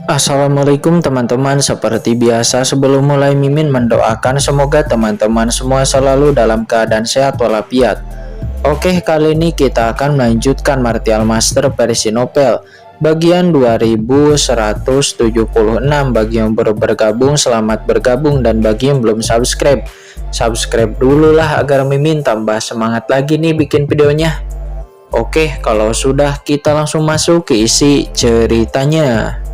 Assalamualaikum teman-teman, seperti biasa sebelum mulai Mimin mendoakan semoga teman-teman semua selalu dalam keadaan sehat walafiat. Oke, kali ini kita akan melanjutkan Martial Master versi novel bagian 2176. Bagi yang baru bergabung, selamat bergabung, dan bagi yang belum subscribe dulu lah agar Mimin tambah semangat lagi nih bikin videonya. Oke, kalau sudah kita langsung masuk ke isi ceritanya.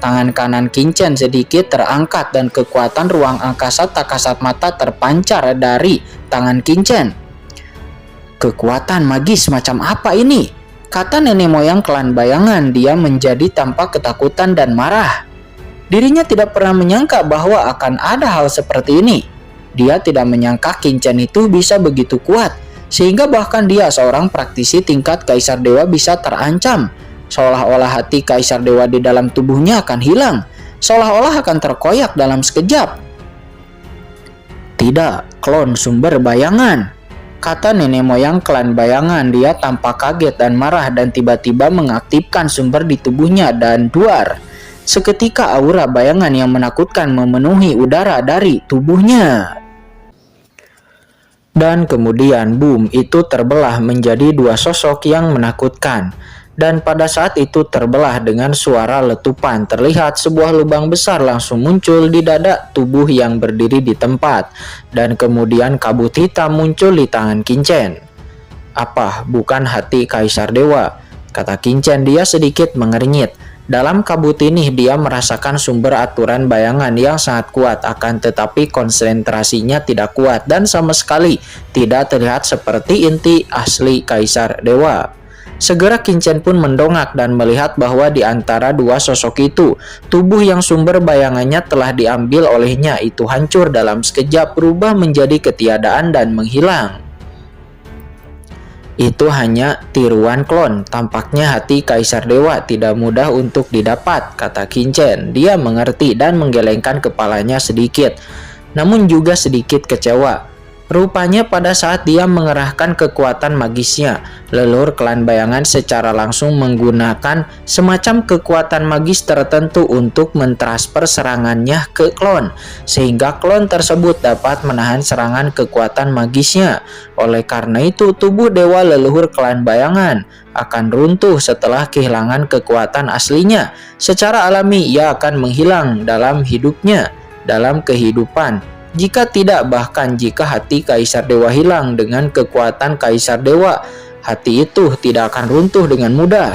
Tangan kanan Kincen sedikit terangkat dan kekuatan ruang angkasa tak kasat mata terpancar dari tangan Kincen. Kekuatan magis macam apa ini? Kata nenek moyang klan bayangan. Dia menjadi tampak ketakutan dan marah. Dirinya tidak pernah menyangka bahwa akan ada hal seperti ini. Dia tidak menyangka Kincen itu bisa begitu kuat, sehingga bahkan dia seorang praktisi tingkat Kaisar Dewa bisa terancam. Seolah-olah hati Kaisar Dewa di dalam tubuhnya akan hilang, seolah-olah akan terkoyak dalam sekejap. Tidak, klon sumber bayangan, kata nenek moyang klan bayangan. Dia tampak kaget dan marah dan tiba-tiba mengaktifkan sumber di tubuhnya dan duar. Seketika aura bayangan yang menakutkan memenuhi udara dari tubuhnya. Dan kemudian boom, itu terbelah menjadi dua sosok yang menakutkan. Dan pada saat itu terbelah dengan suara letupan. Terlihat sebuah lubang besar langsung muncul di dada tubuh yang berdiri di tempat. Dan kemudian kabut hitam muncul di tangan Kincen. Apa, bukan hati Kaisar Dewa? Kata Kincen. Dia sedikit mengernyit. Dalam kabut ini dia merasakan sumber aturan bayangan yang sangat kuat, akan tetapi konsentrasinya tidak kuat dan sama sekali tidak terlihat seperti inti asli Kaisar Dewa. Segera Kincen pun mendongak dan melihat bahwa di antara dua sosok itu, tubuh yang sumber bayangannya telah diambil olehnya itu hancur dalam sekejap, berubah menjadi ketiadaan dan menghilang. Itu hanya tiruan klon. Tampaknya hati Kaisar Dewa tidak mudah untuk didapat, kata Kincen. Dia mengerti dan menggelengkan kepalanya sedikit, namun juga sedikit kecewa. Rupanya pada saat dia mengerahkan kekuatan magisnya, leluhur klan bayangan secara langsung menggunakan semacam kekuatan magis tertentu untuk mentransfer serangannya ke klon, sehingga klon tersebut dapat menahan serangan kekuatan magisnya. Oleh karena itu, tubuh dewa leluhur klan bayangan akan runtuh setelah kehilangan kekuatan aslinya. Secara alami ia akan menghilang dalam hidupnya, dalam kehidupan. Jika tidak, bahkan jika hati Kaisar Dewa hilang dengan kekuatan Kaisar Dewa, hati itu tidak akan runtuh dengan mudah.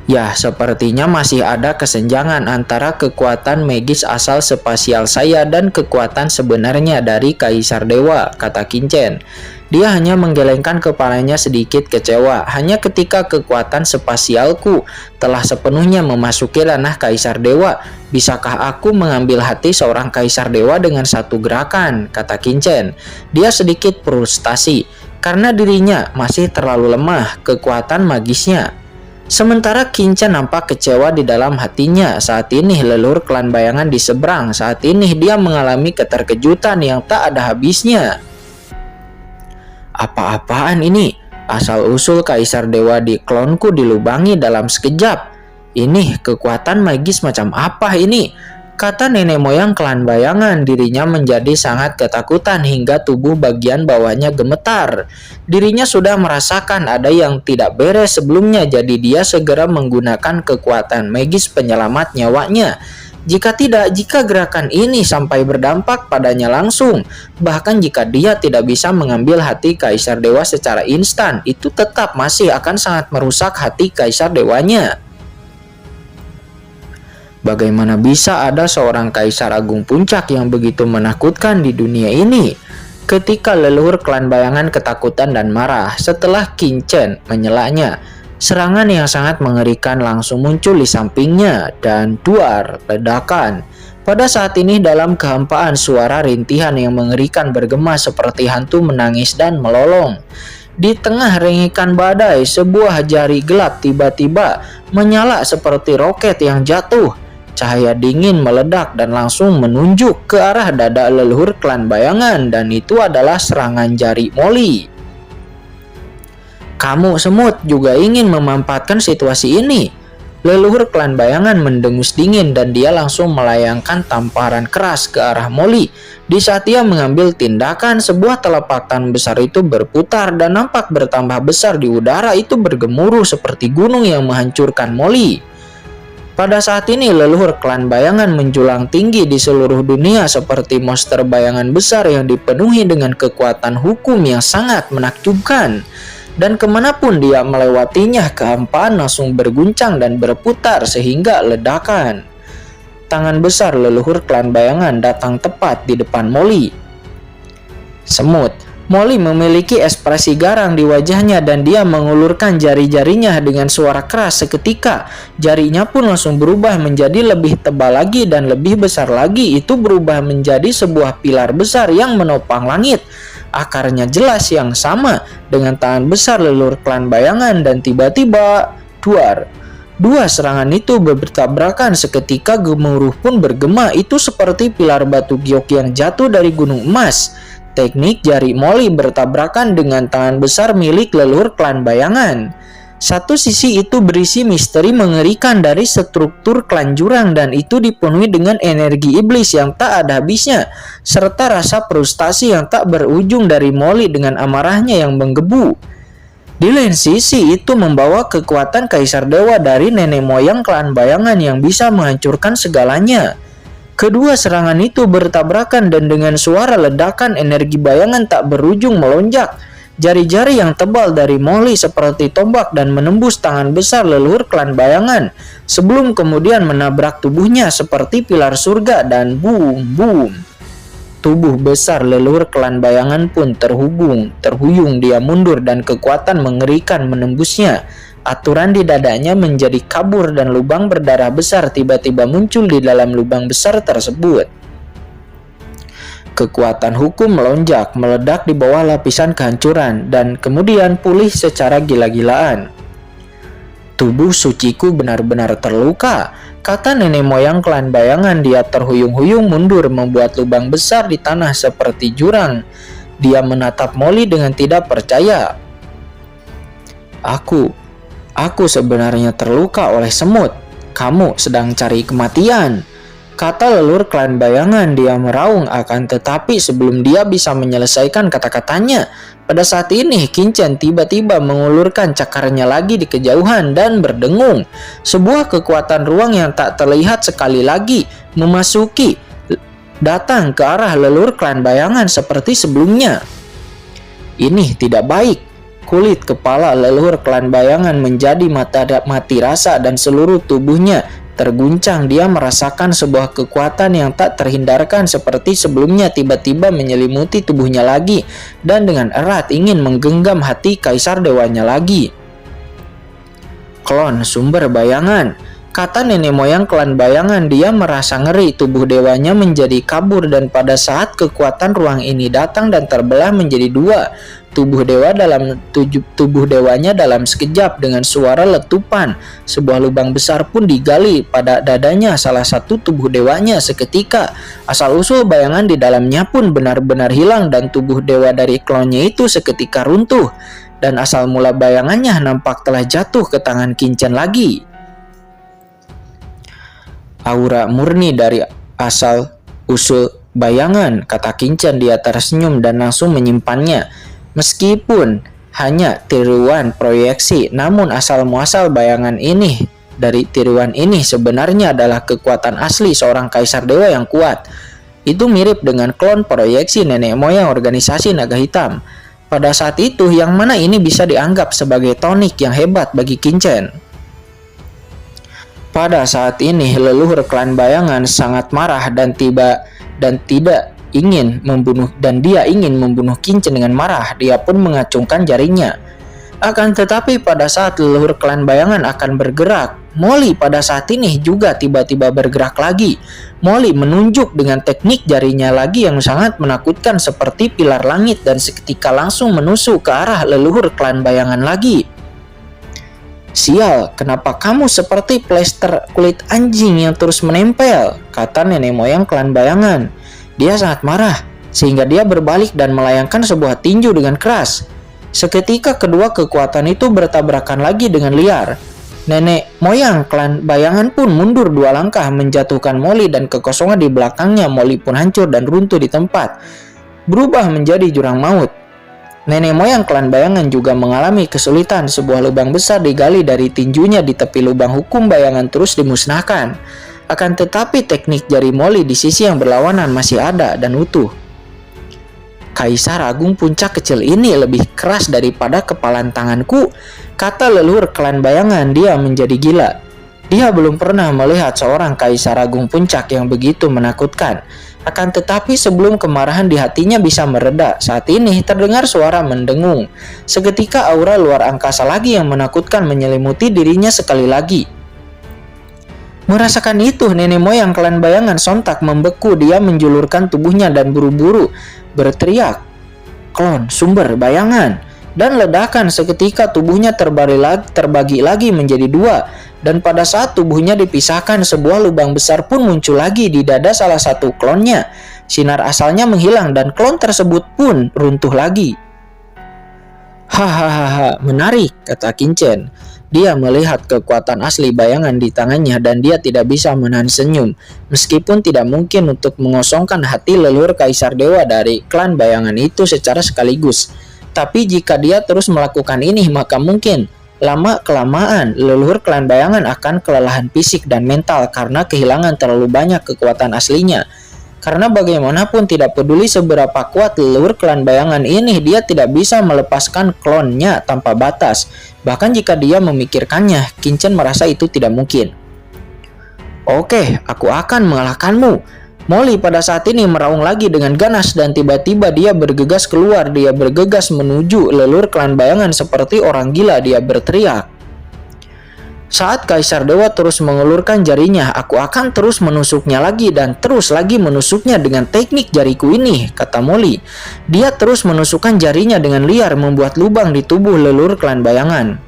Ya, sepertinya masih ada kesenjangan antara kekuatan magis asal spasial saya dan kekuatan sebenarnya dari Kaisar Dewa, kata Kincen. Dia hanya menggelengkan kepalanya sedikit kecewa. Hanya ketika kekuatan spasialku telah sepenuhnya memasuki ranah Kaisar Dewa, bisakah aku mengambil hati seorang Kaisar Dewa dengan satu gerakan, kata Kincen. Dia sedikit frustasi karena dirinya masih terlalu lemah kekuatan magisnya. Sementara Kincen nampak kecewa di dalam hatinya. Saat ini leluhur klan bayangan di seberang. Saat ini dia mengalami keterkejutan yang tak ada habisnya. Apa-apaan ini? Asal-usul Kaisar Dewa di klonku dilubangi dalam sekejap. Ini kekuatan magis macam apa ini? Kata nenek moyang klan bayangan. Dirinya menjadi sangat ketakutan hingga tubuh bagian bawahnya gemetar. Dirinya sudah merasakan ada yang tidak beres sebelumnya, jadi dia segera menggunakan kekuatan magis penyelamat nyawanya. Jika gerakan ini sampai berdampak padanya langsung, bahkan jika dia tidak bisa mengambil hati Kaisar Dewa secara instan, itu tetap masih akan sangat merusak hati Kaisar Dewanya. Bagaimana bisa ada seorang Kaisar Agung Puncak yang begitu menakutkan di dunia ini? Ketika leluhur klan bayangan ketakutan dan marah setelah Kincen menyelanya, serangan yang sangat mengerikan langsung muncul di sampingnya dan duar ledakan. Pada saat ini dalam kehampaan suara rintihan yang mengerikan bergema seperti hantu menangis dan melolong. Di tengah rengikan badai, sebuah jari gelap tiba-tiba menyala seperti roket yang jatuh. Cahaya dingin meledak dan langsung menunjuk ke arah dada leluhur klan bayangan, dan itu adalah serangan jari Molly. Kamu semut juga ingin memanfaatkan situasi ini. Leluhur klan bayangan mendengus dingin dan dia langsung melayangkan tamparan keras ke arah Molly. Di saat dia mengambil tindakan, sebuah telepatan besar itu berputar dan nampak bertambah besar di udara, itu bergemuruh seperti gunung yang menghancurkan Molly. Pada saat ini leluhur klan bayangan menjulang tinggi di seluruh dunia seperti monster bayangan besar yang dipenuhi dengan kekuatan hukum yang sangat menakjubkan. Dan kemanapun dia melewatinya, kehampaan langsung berguncang dan berputar sehingga ledakan. Tangan besar leluhur klan bayangan datang tepat di depan Molly. Semut. Molly memiliki ekspresi garang di wajahnya dan dia mengulurkan jari-jarinya dengan suara keras. Seketika, jarinya pun langsung berubah menjadi lebih tebal lagi dan lebih besar lagi. Itu berubah menjadi sebuah pilar besar yang menopang langit. Akarnya jelas yang sama dengan tangan besar leluhur klan bayangan dan tiba-tiba duar. Dua serangan itu bertabrakan seketika, gemuruh pun bergema. Itu seperti pilar batu giok yang jatuh dari gunung emas. Teknik jari Molly bertabrakan dengan tangan besar milik leluhur klan bayangan. Satu sisi itu berisi misteri mengerikan dari struktur klan jurang dan itu dipenuhi dengan energi iblis yang tak ada habisnya, serta rasa frustasi yang tak berujung dari Molly dengan amarahnya yang menggebu. Di lain sisi itu membawa kekuatan kaisar dewa dari nenek moyang klan bayangan yang bisa menghancurkan segalanya. Kedua serangan itu bertabrakan dan dengan suara ledakan energi bayangan tak berujung melonjak. Jari-jari yang tebal dari Molly seperti tombak dan menembus tangan besar leluhur klan bayangan sebelum kemudian menabrak tubuhnya seperti pilar surga dan boom boom. Tubuh besar leluhur klan bayangan pun terhuyung dia mundur dan kekuatan mengerikan menembusnya. Aturan di dadanya menjadi kabur dan lubang berdarah besar tiba-tiba muncul di dalam lubang besar tersebut. Kekuatan hukum melonjak, meledak di bawah lapisan kehancuran, dan kemudian pulih secara gila-gilaan. Tubuh suciku benar-benar terluka, kata nenek moyang klan bayangan. Dia terhuyung-huyung mundur membuat lubang besar di tanah seperti jurang. Dia menatap Molly dengan tidak percaya. Aku sebenarnya terluka oleh semut. Kamu sedang cari kematian, kata leluhur klan bayangan. Dia meraung, akan tetapi sebelum dia bisa menyelesaikan kata-katanya, pada saat ini Qingchen tiba-tiba mengulurkan cakarnya lagi di kejauhan dan berdengung. Sebuah kekuatan ruang yang tak terlihat sekali lagi datang ke arah leluhur klan bayangan seperti sebelumnya. Ini tidak baik. Kulit kepala leluhur klan bayangan menjadi mati rasa dan seluruh tubuhnya terguncang. Dia merasakan sebuah kekuatan yang tak terhindarkan seperti sebelumnya tiba-tiba menyelimuti tubuhnya lagi dan dengan erat ingin menggenggam hati kaisar dewanya lagi. Klon sumber bayangan, kata nenek moyang klan bayangan. Dia merasa ngeri, tubuh dewanya menjadi kabur dan pada saat kekuatan ruang ini datang dan terbelah menjadi dua, tubuh dewanya dalam sekejap dengan suara letupan. Sebuah lubang besar pun digali pada dadanya salah satu tubuh dewanya. Seketika asal-usul bayangan di dalamnya pun benar-benar hilang dan tubuh dewa dari klonnya itu seketika runtuh dan asal mula bayangannya nampak telah jatuh ke tangan Qingchen lagi. Aura murni dari asal-usul bayangan, kata Qingchen. Dia tersenyum dan langsung menyimpannya. Meskipun hanya tiruan proyeksi, namun asal-muasal bayangan ini dari tiruan ini sebenarnya adalah kekuatan asli seorang kaisar dewa yang kuat. Itu mirip dengan klon proyeksi nenek moyang organisasi naga hitam. Pada saat itu, yang mana ini bisa dianggap sebagai tonik yang hebat bagi Qingchen. Pada saat ini, leluhur klan bayangan sangat marah dan dia ingin membunuh Qingchen dengan marah. Dia pun mengacungkan jarinya. Akan tetapi pada saat leluhur klan bayangan akan bergerak, Molly pada saat ini juga tiba-tiba bergerak lagi. Molly menunjuk dengan teknik jarinya lagi yang sangat menakutkan seperti pilar langit dan seketika langsung menusuk ke arah leluhur klan bayangan lagi. Sial, kenapa kamu seperti plester kulit anjing yang terus menempel, kata nenek moyang klan bayangan. Dia sangat marah, sehingga dia berbalik dan melayangkan sebuah tinju dengan keras. Seketika kedua kekuatan itu bertabrakan lagi dengan liar. Nenek moyang klan bayangan pun mundur 2 langkah menjatuhkan Molly dan kekosongan di belakangnya. Molly pun hancur dan runtuh di tempat, berubah menjadi jurang maut. Nenek moyang klan bayangan juga mengalami kesulitan. Sebuah lubang besar digali dari tinjunya di tepi lubang hukum bayangan terus dimusnahkan. Akan tetapi teknik jari Molly di sisi yang berlawanan masih ada dan utuh. Kaisar Agung Puncak kecil ini lebih keras daripada kepalan tanganku, kata leluhur klan bayangan. Dia menjadi gila. Dia belum pernah melihat seorang Kaisar Agung Puncak yang begitu menakutkan. Akan tetapi sebelum kemarahan di hatinya bisa mereda, saat ini terdengar suara mendengung. Seketika aura luar angkasa lagi yang menakutkan menyelimuti dirinya sekali lagi. Merasakan itu, nenek moyang klan bayangan sontak membeku. Dia menjulurkan tubuhnya dan buru-buru berteriak, "Klon sumber bayangan!" Dan ledakan seketika tubuhnya terbagi lagi menjadi 2. Dan pada saat tubuhnya dipisahkan, sebuah lubang besar pun muncul lagi di dada salah satu klonnya. Sinar asalnya menghilang dan klon tersebut pun runtuh lagi. "Hahaha, menarik," kata Qingchen. Dia melihat kekuatan asli bayangan di tangannya dan dia tidak bisa menahan senyum. Meskipun tidak mungkin untuk mengosongkan hati leluhur Kaisar Dewa dari klan bayangan itu secara sekaligus. Tapi jika dia terus melakukan ini, maka mungkin lama-kelamaan leluhur klan bayangan akan kelelahan fisik dan mental karena kehilangan terlalu banyak kekuatan aslinya. Karena bagaimanapun tidak peduli seberapa kuat leluhur klan bayangan ini, dia tidak bisa melepaskan klonnya tanpa batas. Bahkan jika dia memikirkannya, Qingchen merasa itu tidak mungkin. "Oke, aku akan mengalahkanmu." Molly pada saat ini meraung lagi dengan ganas dan tiba-tiba dia bergegas keluar. Dia bergegas menuju leluhur klan bayangan seperti orang gila. Dia berteriak. Saat Kaisar Dewa terus mengulurkan jarinya, "Aku akan terus menusuknya lagi dan terus lagi menusuknya dengan teknik jariku ini," kata Molly. Dia terus menusukkan jarinya dengan liar membuat lubang di tubuh leluhur klan bayangan.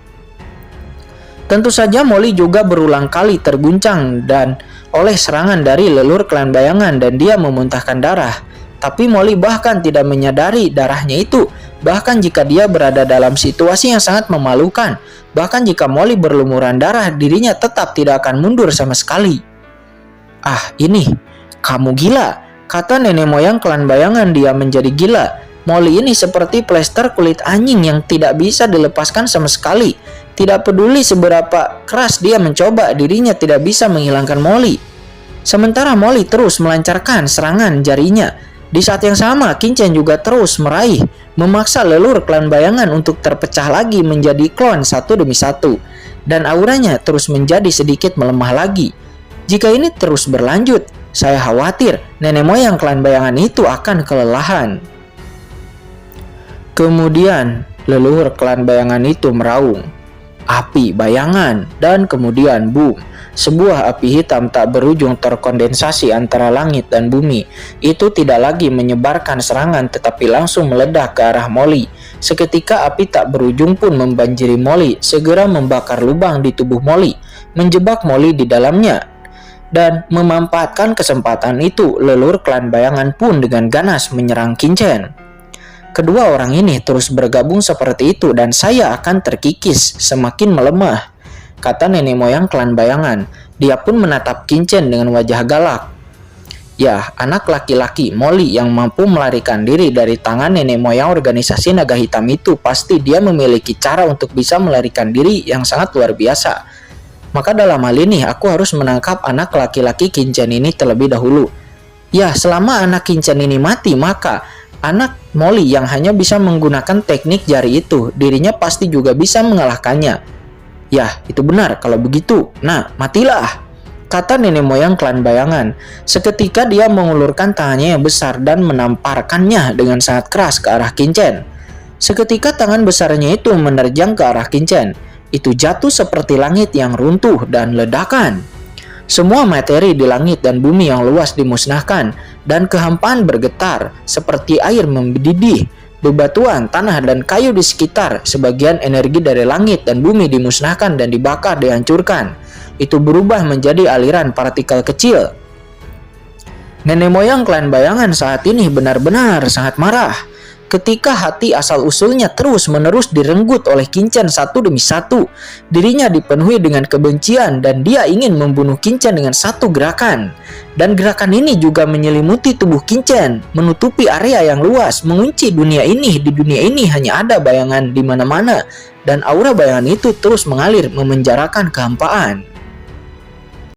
Tentu saja Molly juga berulang kali terguncang dan oleh serangan dari leluhur klan bayangan dan dia memuntahkan darah. Tapi Molly bahkan tidak menyadari darahnya itu. Bahkan jika dia berada dalam situasi yang sangat memalukan, bahkan jika Molly berlumuran darah, dirinya tetap tidak akan mundur sama sekali. "Ah, ini, kamu gila," kata nenek moyang klan bayangan. Dia menjadi gila. Molly ini seperti plester kulit anjing yang tidak bisa dilepaskan sama sekali. Tidak peduli seberapa keras dia mencoba, dirinya tidak bisa menghilangkan Molly. Sementara Molly terus melancarkan serangan jarinya. Di saat yang sama, Qingchen juga terus meraih, memaksa leluhur klan bayangan untuk terpecah lagi menjadi klon satu demi satu. Dan auranya terus menjadi sedikit melemah lagi. Jika ini terus berlanjut, saya khawatir nenek moyang klan bayangan itu akan kelelahan. Kemudian, leluhur klan bayangan itu meraung. Api bayangan, dan kemudian boom. Sebuah api hitam tak berujung terkondensasi antara langit dan bumi. Itu tidak lagi menyebarkan serangan tetapi langsung meledak ke arah Molly. Seketika api tak berujung pun membanjiri Molly, segera membakar lubang di tubuh Molly, menjebak Molly di dalamnya. Dan memanfaatkan kesempatan itu, leluhur klan bayangan pun dengan ganas menyerang Qingchen. Kedua orang ini terus bergabung seperti itu dan saya akan terkikis, semakin melemah, kata nenek moyang klan bayangan. Dia pun menatap Qingchen dengan wajah galak. Ya, anak laki-laki Molly yang mampu melarikan diri dari tangan nenek moyang organisasi naga hitam itu, pasti dia memiliki cara untuk bisa melarikan diri yang sangat luar biasa. Maka dalam hal ini aku harus menangkap anak laki-laki Qingchen ini terlebih dahulu. Ya, selama anak Qingchen ini mati, maka anak Molly yang hanya bisa menggunakan teknik jari itu, dirinya pasti juga bisa mengalahkannya. Ya, itu benar kalau begitu. Nah, matilah, kata nenek moyang klan bayangan. Seketika dia mengulurkan tangannya yang besar dan menamparkannya dengan sangat keras ke arah Qingchen. Seketika tangan besarnya itu menerjang ke arah Qingchen. Itu jatuh seperti langit yang runtuh dan ledakan. Semua materi di langit dan bumi yang luas dimusnahkan dan kehampaan bergetar seperti air mendidih. Bebatuan, tanah, dan kayu di sekitar, sebagian energi dari langit dan bumi dimusnahkan dan dibakar, dihancurkan. Itu berubah menjadi aliran partikel kecil. Nenek moyang klan bayangan saat ini benar-benar sangat marah. Ketika hati asal-usulnya terus-menerus direnggut oleh Qin-Chen satu demi satu, dirinya dipenuhi dengan kebencian dan dia ingin membunuh Qin-Chen dengan satu gerakan. Dan gerakan ini juga menyelimuti tubuh Qin-Chen, menutupi area yang luas, mengunci dunia ini. Di dunia ini hanya ada bayangan di mana-mana, dan aura bayangan itu terus mengalir memenjarakan kehampaan.